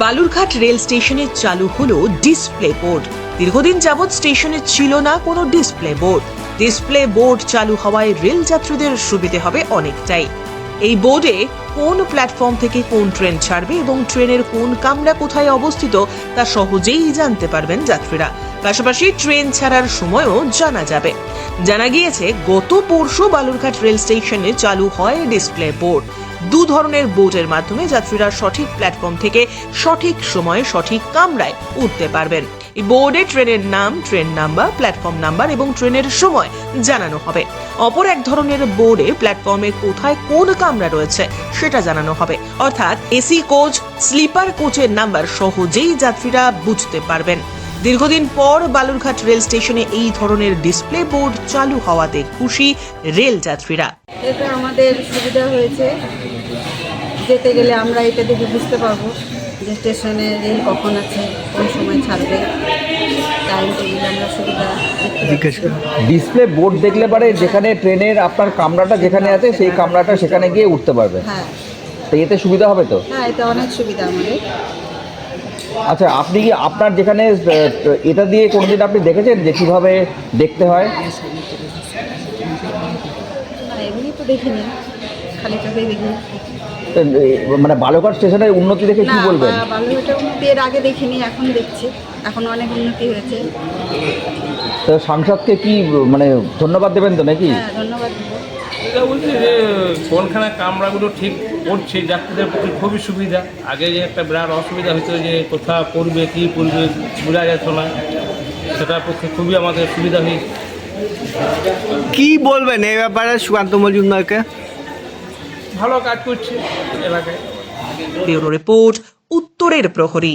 Balurghat rail স্টেশনে চালু হলো ডিসপ্লে বোর্ড। দীর্ঘদিন যাবৎ স্টেশনে ছিল না কোনো ডিসপ্লে বোর্ড। ডিসপ্লে বোর্ড চালু হওয়ায় রেল যাত্রীদের সুবিধে হবে অনেকটাই। এই বোর্ডে কোন প্ল্যাটফর্ম থেকে কোন ট্রেন ছাড়বে এবং ট্রেনের কোন কামরা কোথায় অবস্থিত তা সহজেই জানতে পারবেন যাত্রীরা। পাশাপাশি ট্রেন ছাড়ার সময়ও জানা যাবে। জানা গিয়েছে গত পরশু বালুরঘাট রেল স্টেশনে চালু হয় ডিসপ্লে বোর্ড। দু ধরনের বোর্ডের মাধ্যমে যাত্রীরা সঠিক প্ল্যাটফর্ম থেকে সঠিক সময়ে সঠিক কামরায় উঠতে পারবেন। এই বোর্ডে ট্রেনের নাম, ট্রেন নাম্বার, প্ল্যাটফর্ম নাম্বার এবং ট্রেনের সময় জানানো হবে। অপর এক ধরনের বোর্ডে প্ল্যাটফর্মে কোথায় কোন কামরা রয়েছে সেটা জানানো হবে। অর্থাৎ এসি কোচ, স্লিপার কোচের নাম্বার সহজেই যাত্রীরা বুঝতে পারবেন। দীর্ঘদিন পর বালুরঘাট রেল স্টেশনে এই ধরনের ডিসপ্লে বোর্ড চালু হওয়াতে খুশি রেল যাত্রীরা। এটা আমাদের সুবিধা হয়েছে, যেতে গেলে আমরা এটা দেখে বুঝতে পারবো যে স্টেশনে রেল কখন আছে, কোন সময় ছাড়বে, টাইম টেবিল আমরা সুবিধা দেখতে পাচ্ছি। ডিসপ্লে বোর্ড দেখলে পারে যেখানে ট্রেনের আপনার কামরাটা যেখানে আছে সেই কামরাটা সেখানে গিয়ে উঠতে পারবে। হ্যাঁ তো এতে সুবিধা হবে তো? হ্যাঁ, এটা অনেক সুবিধা আমাদের। আচ্ছা, আপনি কি আপনার যেখানে এটা দিয়ে কোনোদিন আপনি দেখেছেন যে কিভাবে দেখতে হয়? এমনি তো দেখিনি, খালি চোখেই দেখিনি। তো, মানে বালুরঘাট স্টেশনের উন্নতি দেখে কি বলবেন? বালুরঘাটের উন্নতি এর আগে দেখিনি, এখন দেখছি, এখন অনেক উন্নতি হয়েছে। তো সাংসদকে কি মানে ধন্যবাদ দেবেন তো নাকি? হ্যাঁ, ধন্যবাদ দেবো। এটা বলছি যে কোনখানে কামরাগুলো ঠিক করছে যাত্রীদের পক্ষে খুবই সুবিধা। আগে যে একটা বিরাট অসুবিধা হতো যে কোথাও পড়বে কী পড়বে বোঝা যেত না, সেটার পক্ষে খুবই আমাদের সুবিধা হয়েছে। কি বলবেন এই ব্যাপারে সুকান্ত মজুমদারকে? ভালো কাজ করছে এলাকায়। ব্যুরো রিপোর্ট, উত্তরের প্রহরী।